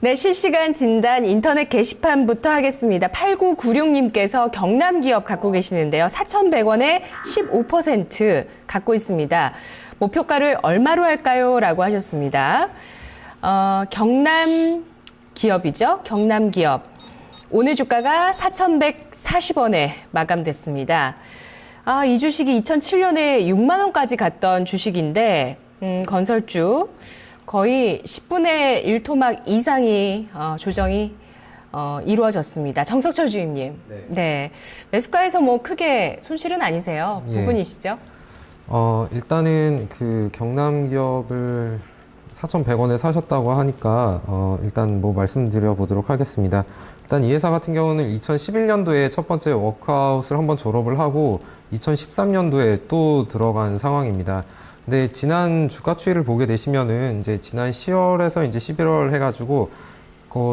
네, 실시간 진단 인터넷 게시판부터 하겠습니다. 8996님께서 경남기업 갖고 계시는데요. 4,100원에 15% 갖고 있습니다. 목표가를 얼마로 할까요? 라고 하셨습니다. 경남기업이죠. 경남기업. 오늘 주가가 4,140원에 마감됐습니다. 이 주식이 2007년에 6만 원까지 갔던 주식인데 건설주 거의 10분의 1토막 이상이 조정이 이루어졌습니다. 정석철 주임님. 네. 매수가에서 뭐 크게 손실은 아니세요? 부분이시죠? 일단은 그 경남기업을 4,100원에 사셨다고 하니까 일단 뭐 말씀드려 보도록 하겠습니다. 일단 이 회사 같은 경우는 2011년도에 첫 번째 워크아웃을 한번 졸업을 하고 2013년도에 또 들어간 상황입니다. 근데 지난 주가 추이를 보게 되시면은 이제 지난 10월에서 이제 11월 해가지고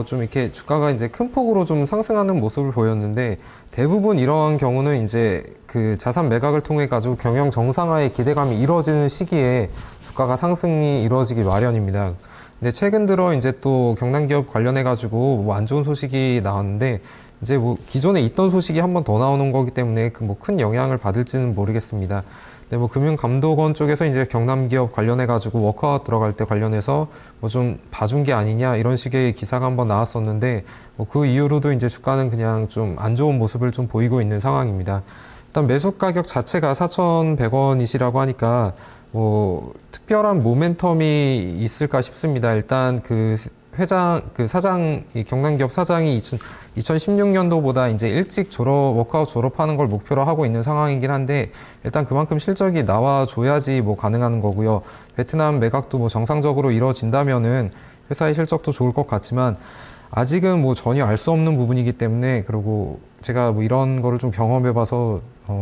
좀 이렇게 주가가 이제 큰 폭으로 좀 상승하는 모습을 보였는데 대부분 이러한 경우는 이제 그 자산 매각을 통해 가지고 경영 정상화의 기대감이 이루어지는 시기에 주가가 상승이 이루어지기 마련입니다. 근데 최근 들어 이제 또 경남기업 관련해 가지고 뭐 안 좋은 소식이 나왔는데 이제 뭐 기존에 있던 소식이 한 번 더 나오는 거기 때문에 그 뭐 큰 영향을 받을지는 모르겠습니다. 네, 뭐 금융감독원 쪽에서 이제 경남기업 관련해 가지고 워크아웃 들어갈 때 관련해서 뭐 좀 봐준 게 아니냐 이런 식의 기사가 한번 나왔었는데 뭐 그 이후로도 이제 주가는 그냥 좀 안 좋은 모습을 좀 보이고 있는 상황입니다. 일단 매수 가격 자체가 4,100원이시라고 하니까 뭐 특별한 모멘텀이 있을까 싶습니다. 일단 그 사장, 이 경남기업 사장이 2016년도보다 이제 일찍 워크아웃 졸업하는 걸 목표로 하고 있는 상황이긴 한데, 일단 그만큼 실적이 나와줘야지 뭐 가능한 거고요. 베트남 매각도 뭐 정상적으로 이루어진다면은 회사의 실적도 좋을 것 같지만, 아직은 뭐 전혀 알 수 없는 부분이기 때문에, 그리고 제가 뭐 이런 거를 좀 경험해봐서,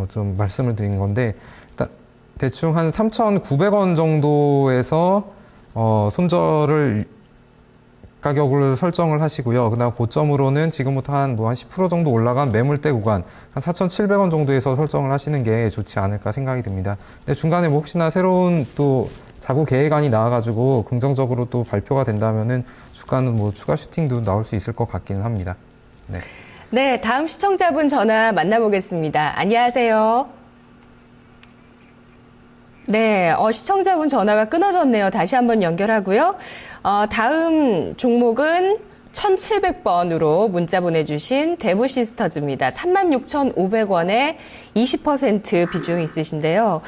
좀 말씀을 드리는 건데, 일단 대충 한 3,900원 정도에서, 손절을 가격을 설정을 하시고요. 그다음 고점으로는 지금부터 한 10% 정도 올라간 매물대 구간 한 4,700원 정도에서 설정을 하시는 게 좋지 않을까 생각이 듭니다. 근데 중간에 뭐 혹시나 새로운 또 자구 계획안이 나와가지고 긍정적으로 또 발표가 된다면은 주가는 뭐 추가 슈팅도 나올 수 있을 것 같기는 합니다. 네. 네, 다음 시청자분 전화 만나보겠습니다. 안녕하세요. 네, 시청자분 전화가 끊어졌네요. 다시 한번 연결하고요. 다음 종목은 1700번으로 문자 보내주신 대부시스터즈입니다. 36,500원에 20% 비중이 있으신데요.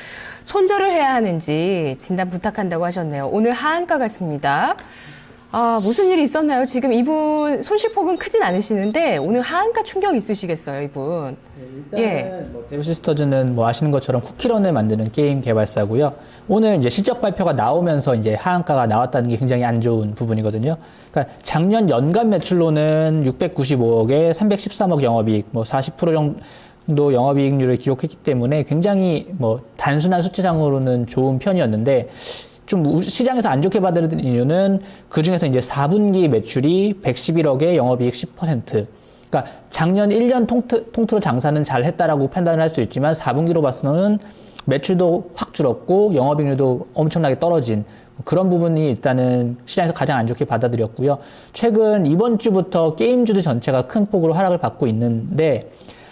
손절을 해야 하는지 진단 부탁한다고 하셨네요. 오늘 하한가 같습니다. 무슨 일이 있었나요? 지금 이분 손실폭은 크진 않으시는데 오늘 하한가 충격 있으시겠어요, 이분. 일단은 뭐 데브시스터즈는 뭐 아시는 것처럼 쿠키런을 만드는 게임 개발사고요. 오늘 이제 실적 발표가 나오면서 이제 하한가가 나왔다는 게 굉장히 안 좋은 부분이거든요. 그러니까 작년 연간 매출로는 695억에 313억 영업이익, 뭐 40% 정도 영업이익률을 기록했기 때문에 굉장히 뭐 단순한 수치상으로는 좋은 편이었는데, 좀 시장에서 안 좋게 받아들이는 이유는 그 중에서 이제 4분기 매출이 111억에 영업이익 10%. 그러니까 작년 1년 통틀어 장사는 잘 했다라고 판단을 할 수 있지만 4분기로 봐서는 매출도 확 줄었고 영업이익률도 엄청나게 떨어진 그런 부분이 일단은 시장에서 가장 안 좋게 받아들였고요. 최근 이번 주부터 게임주들 전체가 큰 폭으로 하락을 받고 있는데,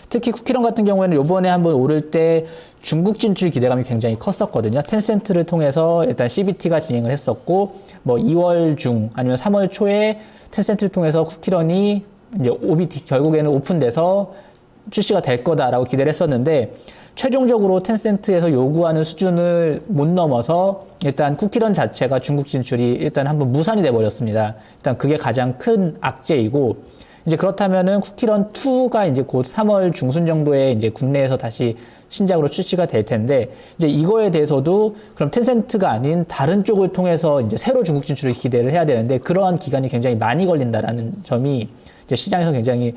특히 쿠키런 같은 경우에는 요번에 한번 오를 때 중국 진출 기대감이 굉장히 컸었거든요. 텐센트를 통해서 일단 CBT가 진행을 했었고, 뭐 2월 중 아니면 3월 초에 텐센트를 통해서 쿠키런이 이제 OBT 결국에는 오픈돼서 출시가 될 거다라고 기대를 했었는데, 최종적으로 텐센트에서 요구하는 수준을 못 넘어서 일단 쿠키런 자체가 중국 진출이 일단 한번 무산이 돼 버렸습니다. 일단 그게 가장 큰 악재이고, 이제 그렇다면은 쿠키런 2가 이제 곧 3월 중순 정도에 이제 국내에서 다시 신작으로 출시가 될 텐데, 이제 이거에 대해서도 그럼 텐센트가 아닌 다른 쪽을 통해서 이제 새로 중국 진출을 기대를 해야 되는데, 그러한 기간이 굉장히 많이 걸린다라는 점이 이제 시장에서 굉장히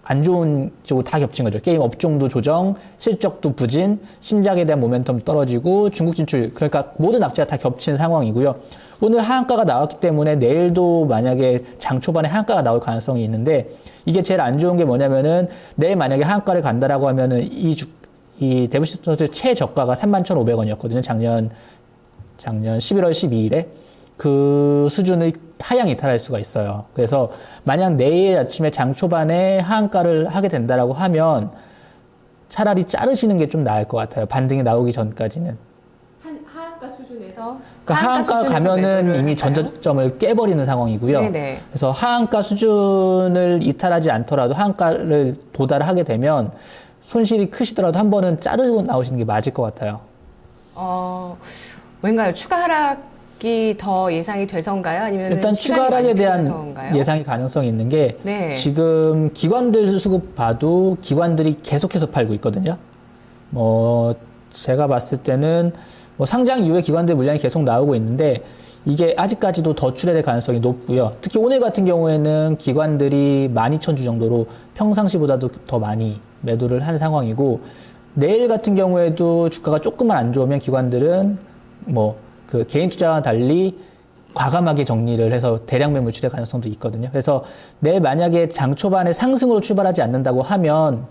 안 좋은 쪽으로 다 겹친 거죠. 게임 업종도 조정, 실적도 부진, 신작에 대한 모멘텀 떨어지고, 중국 진출, 그러니까 모든 악재가 다 겹친 상황이고요. 오늘 하한가가 나왔기 때문에 내일도 만약에 장 초반에 하한가가 나올 가능성이 있는데, 이게 제일 안 좋은 게 뭐냐면은 내일 만약에 하한가를 간다라고 하면은 이 데브시스터즈 최저가가 31,500원이었거든요. 작년 11월 12일에. 그 수준의 하향 이탈할 수가 있어요. 그래서 만약 내일 아침에 장 초반에 하한가를 하게 된다라고 하면 차라리 자르시는 게 좀 나을 것 같아요. 반등이 나오기 전까지는. 하한가 수준에서 그러니까 하한가 가면은 이미 전저점을 깨버리는 상황이고요. 네네. 그래서 하한가 수준을 이탈하지 않더라도 하한가를 도달하게 되면 손실이 크시더라도 한 번은 자르고 나오시는 게 맞을 것 같아요. 왠가요? 추가 하락이 더 예상이 돼서인가요? 아니면 일단 추가 하락에 대한 예상이 가능성이 있는 게 네. 지금 기관들 수급 봐도 기관들이 계속해서 팔고 있거든요. 뭐 제가 봤을 때는 뭐 상장 이후에 기관들 물량이 계속 나오고 있는데 이게 아직까지도 더 출회될 가능성이 높고요. 특히 오늘 같은 경우에는 기관들이 12,000주 정도로 평상시보다도 더 많이 매도를 한 상황이고 내일 같은 경우에도 주가가 조금만 안 좋으면 기관들은 뭐 그 개인 투자와 달리 과감하게 정리를 해서 대량 매물 출회 가능성도 있거든요. 그래서 내일 만약에 장 초반에 상승으로 출발하지 않는다고 하면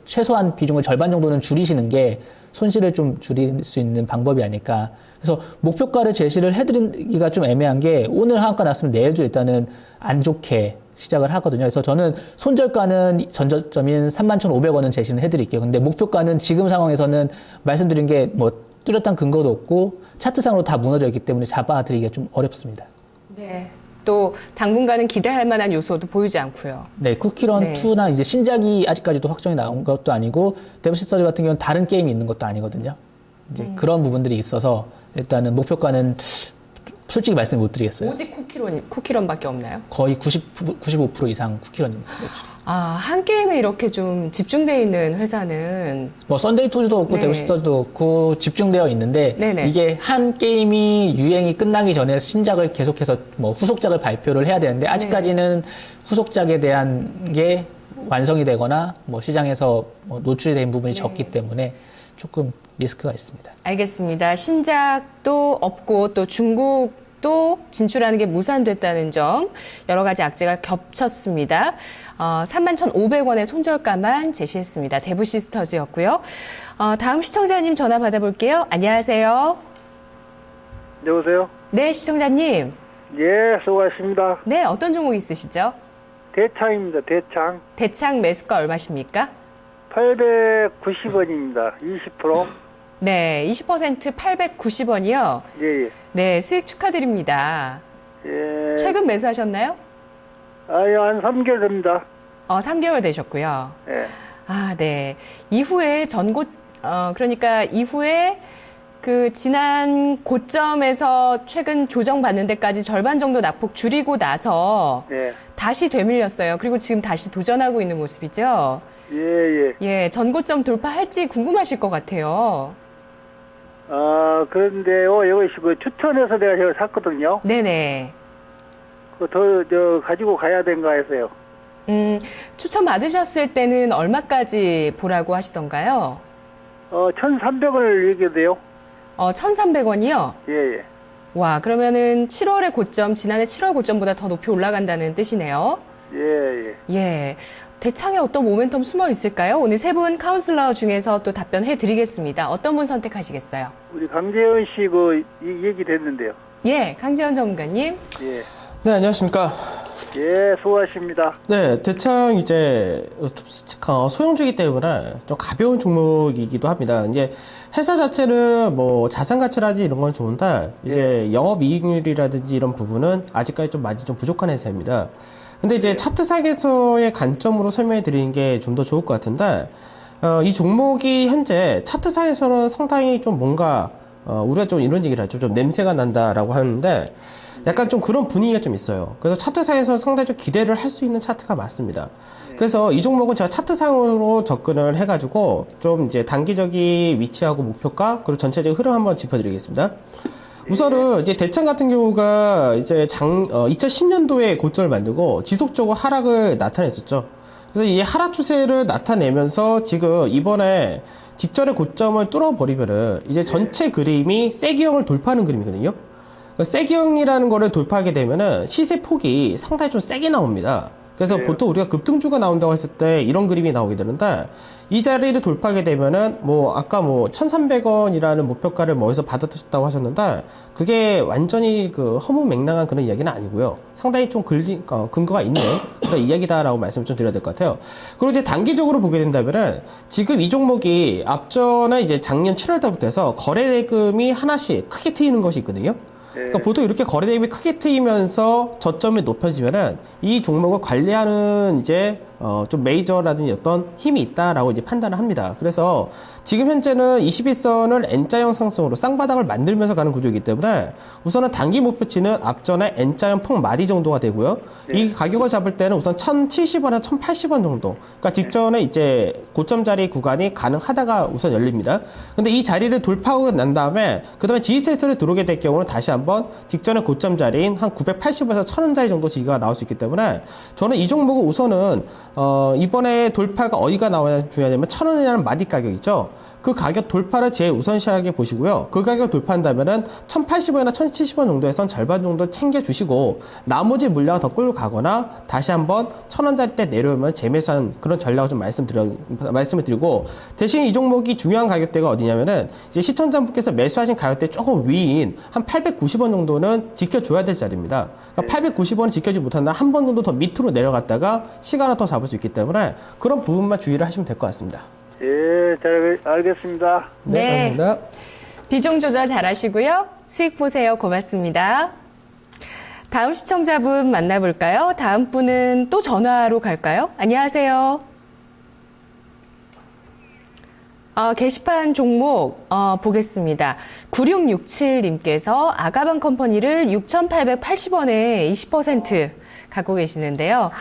최소한 비중을 절반 정도는 줄이시는 게 손실을 좀 줄일 수 있는 방법이 아닐까. 그래서 목표가를 제시를 해드리기가 좀 애매한 게 오늘 하한가 났으면 내일도 일단은 안 좋게 시작을 하거든요. 그래서 저는 손절가는 전저점인 31,500원은 제시는 해드릴게요. 근데 목표가는 지금 상황에서는 말씀드린 게 뭐 뚜렷한 근거도 없고 차트상으로 다 무너져 있기 때문에 잡아드리기가 좀 어렵습니다. 네. 또 당분간은 기대할 만한 요소도 보이지 않고요. 네, 쿠키런 2나 이제 신작이 아직까지도 확정이 나온 것도 아니고 데브시스터즈 같은 경우는 다른 게임이 있는 것도 아니거든요. 이제 그런 부분들이 있어서 일단은 목표가는 솔직히 말씀 못 드리겠어요. 오직 쿠키런밖에 없나요? 거의 95% 이상 쿠키런입니다. 매출이. 한 게임에 이렇게 좀 집중되어 있는 회사는 뭐 썬데이 토즈도 없고 네. 데브시스터즈도 없고 집중되어 있는데 네네. 이게 한 게임이 유행이 끝나기 전에 신작을 계속해서 뭐 후속작을 발표를 해야 되는데 아직까지는 후속작에 대한 게 완성이 되거나 뭐 시장에서 뭐 노출이 된 부분이 적기 때문에 조금 리스크가 있습니다. 알겠습니다. 신작도 없고 또 중국도 진출하는 게 무산됐다는 점 여러 가지 악재가 겹쳤습니다. 31,500원의 손절가만 제시했습니다. 데브시스터즈였고요. 다음 시청자님 전화 받아볼게요. 안녕하세요. 여보세요? 네, 시청자님. 예, 수고하셨습니다. 네, 어떤 종목 있으시죠? 대창입니다, 대창. 대창 매수가 얼마십니까? 890원입니다. 20%? 네, 20% 890원이요. 예, 예. 네, 수익 축하드립니다. 예. 최근 매수하셨나요? 한 3개월 됩니다. 3개월 되셨고요. 예. 네. 이후에 그러니까 이후에 그 지난 고점에서 최근 조정받는 데까지 절반 정도 낙폭 줄이고 나서 예. 다시 되밀렸어요. 그리고 지금 다시 도전하고 있는 모습이죠. 예, 예. 예, 전고점 돌파할지 궁금하실 것 같아요. 그런데요, 이것이 그 추천해서 내가 저걸 샀거든요. 네네. 가지고 가야 된가 해서요. 추천 받으셨을 때는 얼마까지 보라고 하시던가요? 1,300원을 얘기해도요. 1,300원이요? 예, 예. 와, 그러면은 7월의 고점, 지난해 7월 고점보다 더 높이 올라간다는 뜻이네요. 예, 예. 예. 대창에 어떤 모멘텀 숨어 있을까요? 오늘 세 분 카운슬러 중에서 또 답변해 드리겠습니다. 어떤 분 선택하시겠어요? 우리 강재현 씨 이 얘기 됐는데요. 예, 강재원 전문가님. 예. 네, 안녕하십니까. 예, 수고하십니다. 네, 대창 이제 좀 소형주기 때문에 좀 가벼운 종목이기도 합니다. 이제 회사 자체는 뭐 자산 가치라든지 이런 건 좋은데 이제 영업 이익률이라든지 이런 부분은 아직까지 좀 많이 좀 부족한 회사입니다. 근데 이제 차트상에서의 관점으로 설명해 드리는 게 좀 더 좋을 것 같은데 이 종목이 현재 차트상에서는 상당히 좀 뭔가 우리가 좀 이런 얘기를 하죠. 좀 냄새가 난다라고 하는데 약간 좀 그런 분위기가 좀 있어요. 그래서 차트상에서 상당히 좀 기대를 할 수 있는 차트가 맞습니다. 그래서 이 종목은 제가 차트상으로 접근을 해가지고 좀 이제 단기적인 위치하고 목표가 그리고 전체적인 흐름 한번 짚어드리겠습니다. 우선은 이제 대창 같은 경우가 이제 2010년도에 고점을 만들고 지속적으로 하락을 나타냈었죠. 그래서 이 하락 추세를 나타내면서 지금 이번에 직전의 고점을 뚫어버리면은 이제 전체 그림이 세기형을 돌파하는 그림이거든요. 세기형이라는 거를 돌파하게 되면은 시세 폭이 상당히 좀 세게 나옵니다. 그래서 네. 보통 우리가 급등주가 나온다고 했을 때 이런 그림이 나오게 되는데 이 자리를 돌파하게 되면은 뭐 아까 뭐 1,300원이라는 목표가를 뭐 어디서 받아드셨다고 하셨는데 그게 완전히 그 허무맹랑한 그런 이야기는 아니고요. 상당히 좀 근거가 있는 그런 이야기다라고 말씀을 좀 드려야 될 것 같아요. 그리고 이제 단기적으로 보게 된다면은 지금 이 종목이 앞전에 이제 작년 7월 달부터 해서 거래 대금이 하나씩 크게 트이는 것이 있거든요. 그러니까 보통 이렇게 거래 대금이 크게 트이면서 저점이 높아지면은 이 종목을 관리하는 이제 좀 메이저라든지 어떤 힘이 있다라고 이제 판단을 합니다. 그래서 지금 현재는 21선을 N자형 상승으로 쌍바닥을 만들면서 가는 구조이기 때문에 우선은 단기 목표치는 앞전에 N자형 폭 마디 정도가 되고요. 이 가격을 잡을 때는 우선 1,070원에서 1,080원 정도. 그러니까 직전에 이제 고점 자리 구간이 가능하다가 우선 열립니다. 근데 이 자리를 돌파하고 난 다음에 그 다음에 지지 테스트를 들어오게 될 경우는 다시 한번 직전에 고점 자리인 한 980원에서 1,000원 자리 정도 지지가 나올 수 있기 때문에 저는 이 종목은 우선은 이번에 돌파가 어디가 나와야 중요하냐면 1,000원이라는 마디 가격 있죠. 그 가격 돌파를 제일 우선시하게 보시고요. 그 가격 돌파한다면은 1,080원이나 1,070원 정도에선 절반 정도 챙겨주시고 나머지 물량을 더 끌고 가거나 다시 한번 1,000원짜리 때 내려오면 재매수하는 그런 전략을 좀 말씀을 드리고 대신 이 종목이 중요한 가격대가 어디냐면은 이제 시청자분께서 매수하신 가격대 조금 위인 한 890원 정도는 지켜줘야 될 자리입니다. 그러니까 890원을 지켜주지 못한다 한 번 정도 더 밑으로 내려갔다가 시간을 더 잡을 수 있기 때문에 그런 부분만 주의를 하시면 될 것 같습니다. 예, 잘 알겠습니다. 네, 네. 감사합니다. 비중 조절 잘하시고요. 수익 보세요. 고맙습니다. 다음 시청자분 만나볼까요? 다음 분은 또 전화로 갈까요? 안녕하세요. 게시판 종목 보겠습니다. 9667님께서 아가방 컴퍼니를 6,880원에 20% 갖고 계시는데요.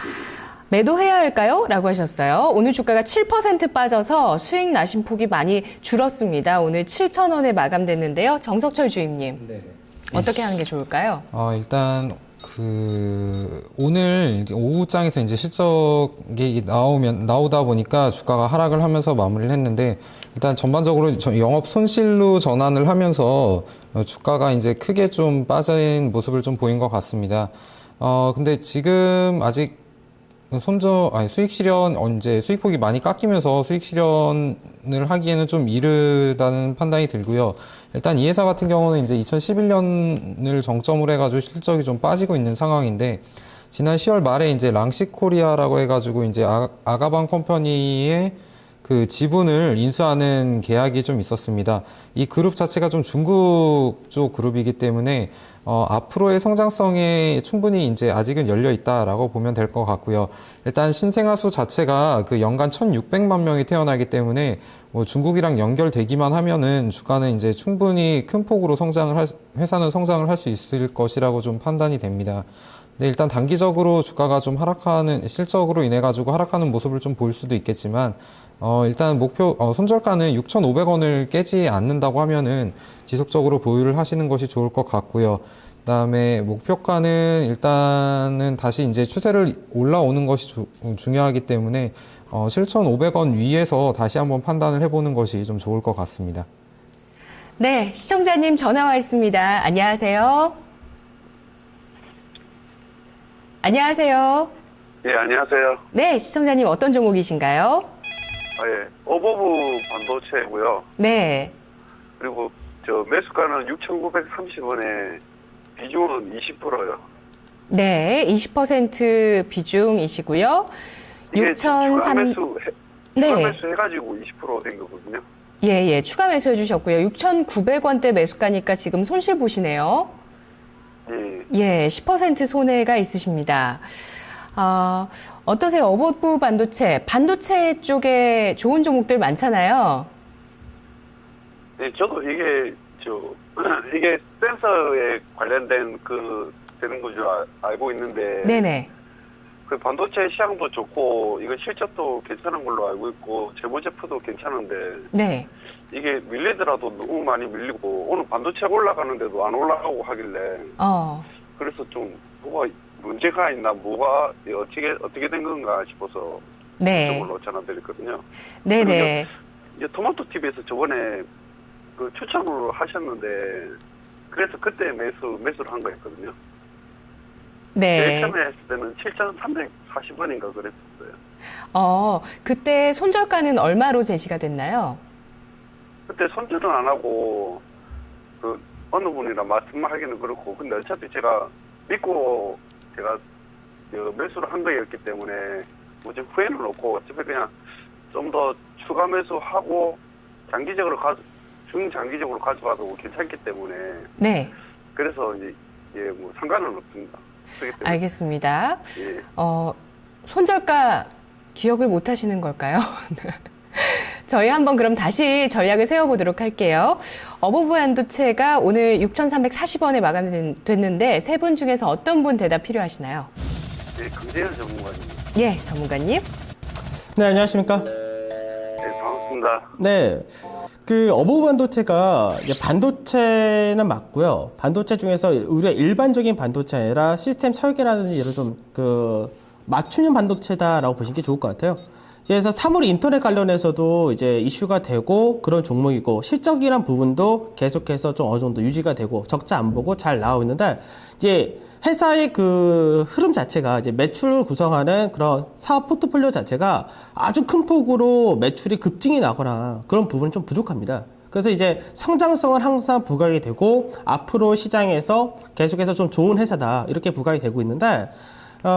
매도해야 할까요? 라고 하셨어요. 오늘 주가가 7% 빠져서 수익 나신 폭이 많이 줄었습니다. 오늘 7,000원에 마감됐는데요. 정석철 주임님, 어떻게 하는 게 좋을까요? 일단 오늘 이제 오후장에서 이제 실적이 나오다 보니까 주가가 하락을 하면서 마무리를 했는데 일단 전반적으로 영업 손실로 전환을 하면서 주가가 이제 크게 좀 빠진 모습을 좀 보인 것 같습니다. 근데 지금 아직 수익 실현, 수익폭이 많이 깎이면서 수익 실현을 하기에는 좀 이르다는 판단이 들고요. 일단 이 회사 같은 경우는 이제 2011년을 정점으로 해가지고 실적이 좀 빠지고 있는 상황인데, 지난 10월 말에 이제 랑식 코리아라고 해가지고 이제 아가방 컴퍼니의 그 지분을 인수하는 계약이 좀 있었습니다. 이 그룹 자체가 좀 중국 쪽 그룹이기 때문에 앞으로의 성장성에 충분히 이제 아직은 열려 있다라고 보면 될 것 같고요. 일단 신생아 수 자체가 그 연간 1,600만 명이 태어나기 때문에 뭐 중국이랑 연결되기만 하면은 주가는 이제 충분히 큰 폭으로 회사는 성장을 할 수 있을 것이라고 좀 판단이 됩니다. 근데 일단 단기적으로 주가가 좀 실적으로 인해 가지고 하락하는 모습을 좀 보일 수도 있겠지만, 일단 손절가는 6,500원을 깨지 않는다고 하면은 지속적으로 보유를 하시는 것이 좋을 것 같고요. 그다음에 목표가는 일단은 다시 이제 추세를 올라오는 것이 중요하기 때문에 7,500원 위에서 다시 한번 판단을 해보는 것이 좀 좋을 것 같습니다. 네, 시청자님 전화 와 있습니다. 안녕하세요. 안녕하세요. 예, 안녕하세요. 네, 시청자님 어떤 종목이신가요? 예, 어버브 반도체고요. 네. 그리고 매수가는 6,930원에 비중은 20%요. 네, 20% 비중이시고요. 이게 추가 6,300. 매수 네. 해가지고 20%된 거거든요. 예, 추가 매수해 주셨고요. 6,900원대 매수가니까 지금 손실 보시네요. 예. 10% 손해가 있으십니다. 어떠세요? 어버브 반도체 쪽에 좋은 종목들 많잖아요. 네, 저도 이게 센서에 관련된 되는 건 줄 알고 있는데. 네네. 그 반도체 시장도 좋고, 이거 실적도 괜찮은 걸로 알고 있고, 재무제표도 괜찮은데. 네. 이게 밀리더라도 너무 많이 밀리고, 오늘 반도체 올라가는데도 안 올라가고 하길래. 그래서 좀 뭐가 문제가 있나, 뭐가 어떻게 된 건가 싶어서. 네. 이쪽으로 전화드렸거든요. 네네. 이제 토마토 TV에서 저번에 추천을 하셨는데, 그래서 그때 매수를 한 거였거든요. 네. 제일 처음에 했을 때는 7,340원인가 그랬었어요. 그때 손절가는 얼마로 제시가 됐나요? 그때 손절은 안 하고 그 어느 분이랑 말씀하기는 그렇고 근데 어차피 제가 믿고 제가 매수를 한 거였기 때문에 뭐지 후회는 없고 어차피 그냥 좀 더 추가 매수하고 중장기적으로 가져가도 괜찮기 때문에 네. 그래서 이제 뭐 상관은 없습니다. 그렇기 때문에 알겠습니다. 예. 손절가 기억을 못 하시는 걸까요? 저희 한번 그럼 다시 전략을 세워보도록 할게요. 어버브 반도체가 오늘 6,340원에 마감됐는데 세 분 중에서 어떤 분 대답 필요하시나요? 네, 강재현 전문가님. 예, 전문가님. 네, 안녕하십니까? 네, 반갑습니다. 네. 그 어버브 반도체가 이제 반도체는 맞고요. 반도체 중에서 우리가 일반적인 반도체 아니라 시스템 설계라든지 이런 좀 맞춤형 반도체다라고 보시는 게 좋을 것 같아요. 그래서 사물 인터넷 관련해서도 이제 이슈가 되고 그런 종목이고 실적이란 부분도 계속해서 좀 어느 정도 유지가 되고 적자 안 보고 잘 나오고 있는데 이제 회사의 그 흐름 자체가 이제 매출 구성하는 그런 사업 포트폴리오 자체가 아주 큰 폭으로 매출이 급증이 나거나 그런 부분은 좀 부족합니다. 그래서 이제 성장성은 항상 부각이 되고 앞으로 시장에서 계속해서 좀 좋은 회사다 이렇게 부각이 되고 있는데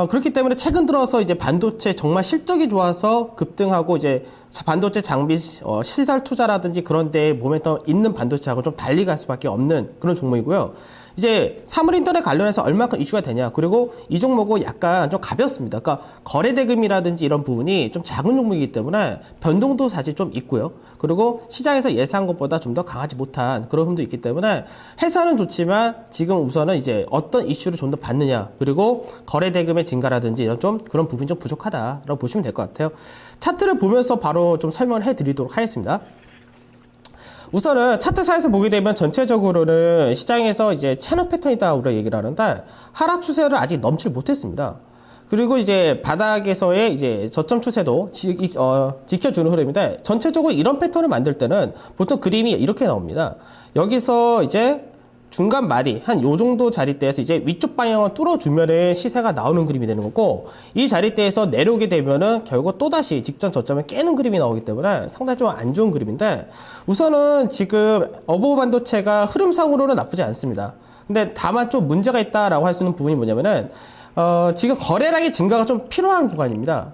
그렇기 때문에 최근 들어서 이제 반도체 정말 실적이 좋아서 급등하고 이제 반도체 장비 시설 투자라든지 그런 데에 모멘텀 있는 반도체하고 좀 달리 갈 수밖에 없는 그런 종목이고요. 이제 사물 인터넷 관련해서 얼마큼 이슈가 되냐. 그리고 이 종목은 약간 좀 가볍습니다. 그러니까 거래 대금이라든지 이런 부분이 좀 작은 종목이기 때문에 변동도 사실 좀 있고요. 그리고 시장에서 예상한 것보다 좀 더 강하지 못한 그런 부분도 있기 때문에 회사는 좋지만 지금 우선은 이제 어떤 이슈를 좀 더 받느냐. 그리고 거래 대금의 증가라든지 이런 좀 그런 부분이 좀 부족하다라고 보시면 될 것 같아요. 차트를 보면서 바로 좀 설명을 해드리도록 하겠습니다. 우선은 차트상에서 보게 되면 전체적으로는 시장에서 이제 채널 패턴이다 우리가 얘기를 하는데 하락 추세를 아직 넘지 못했습니다. 그리고 이제 바닥에서의 이제 저점 추세도 지켜주는 흐름인데 전체적으로 이런 패턴을 만들 때는 보통 그림이 이렇게 나옵니다. 여기서 이제 중간 마디 한 요 정도 자리대에서 이제 위쪽 방향을 뚫어주면은 시세가 나오는 그림이 되는 거고 이 자리대에서 내려오게 되면은 결국 또다시 직전 저점을 깨는 그림이 나오기 때문에 상당히 좀 안 좋은 그림인데 우선은 지금 어버브 반도체가 흐름상으로는 나쁘지 않습니다. 근데 다만 좀 문제가 있다라고 할 수 있는 부분이 뭐냐면은 지금 거래량의 증가가 좀 필요한 구간입니다.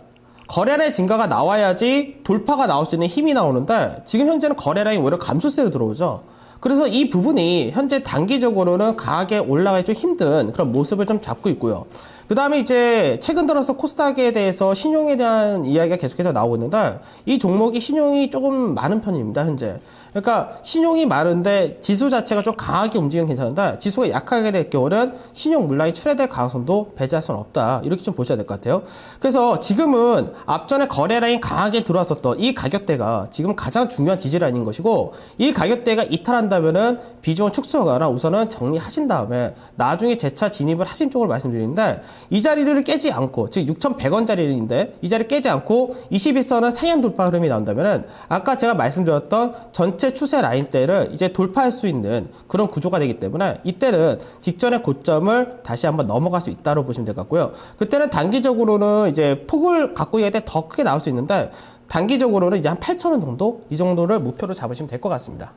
거래량의 증가가 나와야지 돌파가 나올 수 있는 힘이 나오는데 지금 현재는 거래량이 오히려 감소세로 들어오죠. 그래서 이 부분이 현재 단기적으로는 강하게 올라가기 좀 힘든 그런 모습을 좀 잡고 있고요. 그 다음에 이제 최근 들어서 코스닥에 대해서 신용에 대한 이야기가 계속해서 나오고 있는데 이 종목이 신용이 조금 많은 편입니다, 현재. 그러니까 신용이 많은데 지수 자체가 좀 강하게 움직이면 괜찮은데 지수가 약하게 될 경우는 신용 물량이 출회될 가능성도 배제할 수는 없다. 이렇게 좀 보셔야 될 것 같아요. 그래서 지금은 앞전에 거래량이 강하게 들어왔었던 이 가격대가 지금 가장 중요한 지지라인인 것이고 이 가격대가 이탈한다면은 비중을 축소하거나 우선은 정리하신 다음에 나중에 재차 진입을 하신 쪽을 말씀드리는데 이 자리를 깨지 않고 즉 6,100원 자리인데 이 자리를 깨지 않고 21선은 상향 돌파 흐름이 나온다면은 아까 제가 말씀드렸던 전체 추세 라인대를 이제 돌파할 수 있는 그런 구조가 되기 때문에 이때는 직전의 고점을 다시 한번 넘어갈 수 있다고 보시면 될 것 같고요. 그때는 단기적으로는 이제 폭을 갖고 있을 때 더 크게 나올 수 있는데 단기적으로는 이제 한 8,000원 정도 이 정도를 목표로 잡으시면 될 것 같습니다.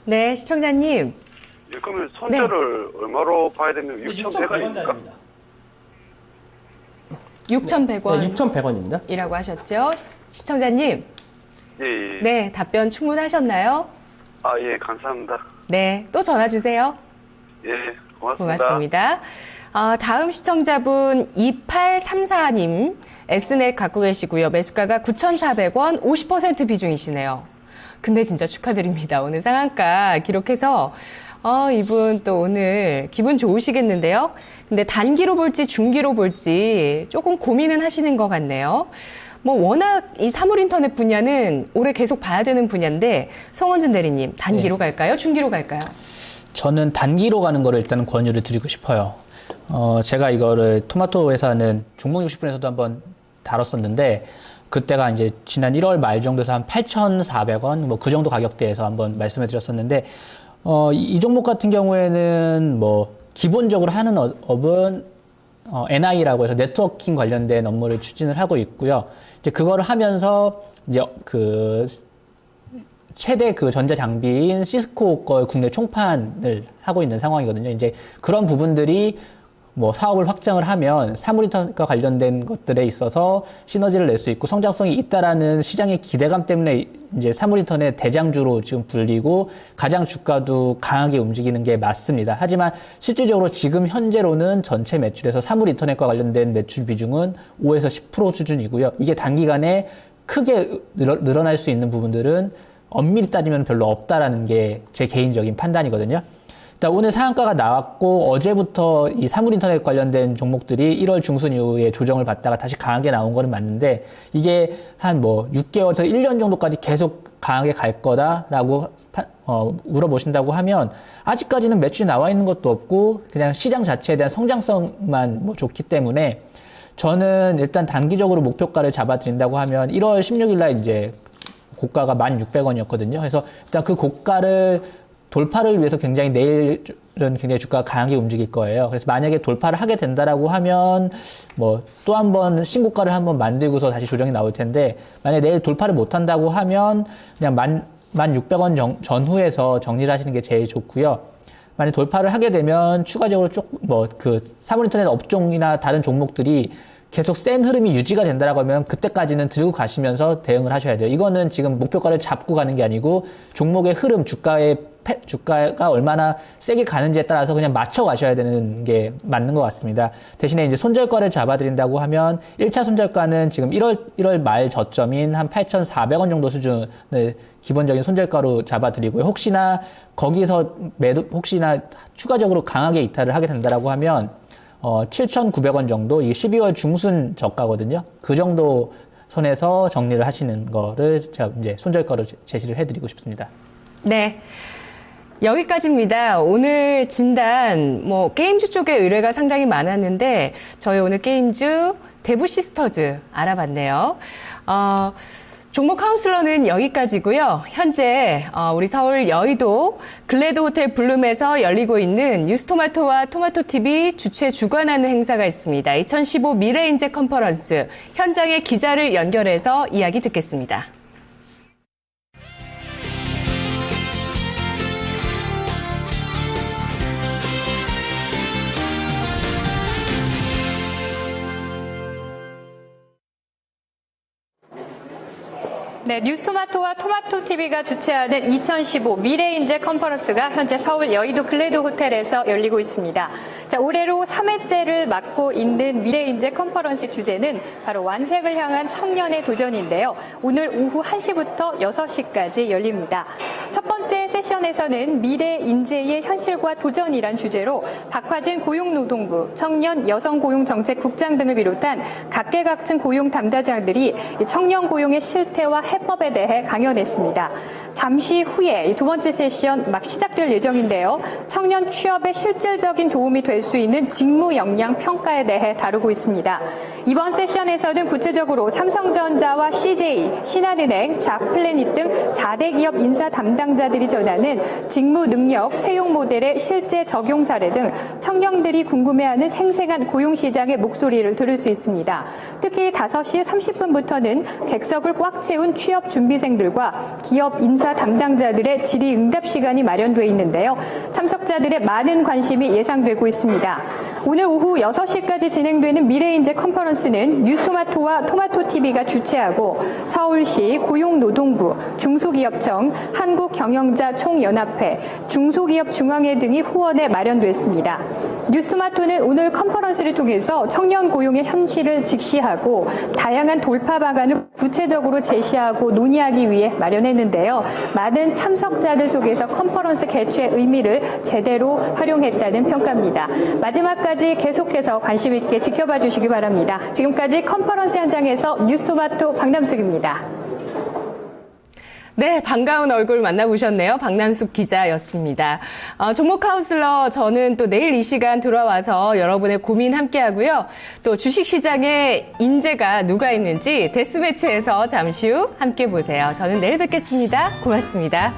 네, 시청자님. 예, 그러면 손절을 얼마로 봐야 되면 6,100원입니까? 6,100원. 네, 6,100원입니다. 이라고 하셨죠? 시청자님. 예. 네, 답변 충분하셨나요? 아, 예, 감사합니다. 네, 또 전화 주세요. 예, 고맙습니다. 고맙습니다. 다음 시청자분 2834님 S넷 갖고 계시고요. 매수가가 9,400원 50% 비중이시네요. 근데 진짜 축하드립니다. 오늘 상한가 기록해서 이분 또 오늘 기분 좋으시겠는데요. 근데 단기로 볼지 중기로 볼지 조금 고민은 하시는 것 같네요. 뭐 워낙 이 사물인터넷 분야는 올해 계속 봐야 되는 분야인데 성원준 대리님 단기로 갈까요? 중기로 갈까요? 저는 단기로 가는 거를 일단은 권유를 드리고 싶어요. 제가 이거를 토마토 회사는 종목 60분에서도 한번 다뤘었는데 그때가 이제 지난 1월 말 정도에서 한 8,400원 뭐 그 정도 가격대에서 한번 말씀을 드렸었는데 이 종목 같은 경우에는 뭐 기본적으로 하는 업은 NI라고 해서 네트워킹 관련된 업무를 추진을 하고 있고요. 이제 그거를 하면서 이제 그 최대 그 전자 장비인 시스코 거 국내 총판을 하고 있는 상황이거든요. 이제 그런 부분들이 뭐 사업을 확장을 하면 사물인터넷과 관련된 것들에 있어서 시너지를 낼 수 있고 성장성이 있다라는 시장의 기대감 때문에 이제 사물인터넷 대장주로 지금 불리고 가장 주가도 강하게 움직이는 게 맞습니다. 하지만 실질적으로 지금 현재로는 전체 매출에서 사물인터넷과 관련된 매출 비중은 5에서 10% 수준이고요. 이게 단기간에 크게 늘어날 수 있는 부분들은 엄밀히 따지면 별로 없다라는 게 제 개인적인 판단이거든요. 일단 오늘 상한가가 나왔고 어제부터 이 사물인터넷 관련된 종목들이 1월 중순 이후에 조정을 받다가 다시 강하게 나온 거는 맞는데 이게 한 뭐 6개월에서 1년 정도까지 계속 강하게 갈 거다라고 물어보신다고 하면 아직까지는 매출이 나와 있는 것도 없고 그냥 시장 자체에 대한 성장성만 뭐 좋기 때문에 저는 일단 단기적으로 목표가를 잡아드린다고 하면 1월 16일 날 이제 고가가 1,600원이었거든요. 그래서 일단 그 고가를 돌파를 위해서 굉장히 내일은 굉장히 주가가 강하게 움직일 거예요. 그래서 만약에 돌파를 하게 된다라고 하면 뭐 또 한 번 신고가를 한번 만들고서 다시 조정이 나올 텐데 만약에 내일 돌파를 못 한다고 하면 그냥 1,600원 전후에서 정리를 하시는 게 제일 좋고요. 만약 돌파를 하게 되면 추가적으로 사물인터넷 업종이나 다른 종목들이 계속 센 흐름이 유지가 된다라고 하면 그때까지는 들고 가시면서 대응을 하셔야 돼요. 이거는 지금 목표가를 잡고 가는 게 아니고 종목의 흐름, 주가가 얼마나 세게 가는지에 따라서 그냥 맞춰 가셔야 되는 게 맞는 것 같습니다. 대신에 이제 손절가를 잡아드린다고 하면 1차 손절가는 지금 1월 말 저점인 한 8,400원 정도 수준을 기본적인 손절가로 잡아드리고요. 혹시나 거기서 혹시나 추가적으로 강하게 이탈을 하게 된다라고 하면 7,900원 정도, 이게 12월 중순 저가거든요. 그 정도 선에서 정리를 하시는 거를 제가 이제 손절가로 제시를 해드리고 싶습니다. 네. 여기까지입니다. 오늘 진단, 게임주 쪽에 의뢰가 상당히 많았는데, 저희 오늘 게임주 대부시스터즈 알아봤네요. 종목 카운슬러는 여기까지고요. 현재 우리 서울 여의도 글래드 호텔 블룸에서 열리고 있는 뉴스토마토와 토마토TV 주최 주관하는 행사가 있습니다. 2015 미래인재 컨퍼런스 현장의 기자를 연결해서 이야기 듣겠습니다. 네, 뉴스토마토와 토마토TV가 주최하는 2015 미래인재 컨퍼런스가 현재 서울 여의도 글래드 호텔에서 열리고 있습니다. 자, 올해로 3회째를 맡고 있는 미래인재 컨퍼런스 주제는 바로 완색을 향한 청년의 도전인데요. 오늘 오후 1시부터 6시까지 열립니다. 첫 번째 세션에서는 미래인재의 현실과 도전이란 주제로 박화진 고용노동부, 청년 여성고용정책국장 등을 비롯한 각계각층 고용 담당자들이 청년 고용의 실태와 해법에 대해 강연했습니다. 잠시 후에 두 번째 세션 막 시작될 예정인데요. 청년 취업에 실질적인 도움이 될 수 있는 직무 역량 평가에 대해 다루고 있습니다. 이번 세션에서는 구체적으로 삼성전자와 CJ, 신한은행, 자플래닛 등 4대 기업 인사 담당자들이 전하는 직무 능력 채용 모델의 실제 적용 사례 등 청년들이 궁금해하는 생생한 고용시장의 목소리를 들을 수 있습니다. 특히 5시 30분부터는 객석을 꽉 채운 취업 준비생들과 기업 인사 담당자들의 질의응답 시간이 마련되어 있는데요. 참석자들의 많은 관심이 예상되고 있습니다. 오늘 오후 6시까지 진행되는 미래인재 컨퍼런스는 뉴스토마토와 토마토TV가 주최하고 서울시 고용노동부, 중소기업청, 한국경영자총연합회, 중소기업중앙회 등이 후원에 마련됐습니다. 뉴스토마토는 오늘 컨퍼런스를 통해서 청년 고용의 현실을 직시하고 다양한 돌파 방안을 구체적으로 제시하고 논의하기 위해 마련했는데요. 많은 참석자들 속에서 컨퍼런스 개최 의미를 제대로 활용했다는 평가입니다. 마지막까지 계속해서 관심 있게 지켜봐 주시기 바랍니다. 지금까지 컨퍼런스 현장에서 뉴스토마토 박남숙입니다. 네, 반가운 얼굴 만나보셨네요. 박남숙 기자였습니다. 종목 카운슬러 저는 또 내일 이 시간 돌아와서 여러분의 고민 함께하고요. 또 주식시장에 인재가 누가 있는지 데스매치에서 잠시 후 함께 보세요. 저는 내일 뵙겠습니다. 고맙습니다.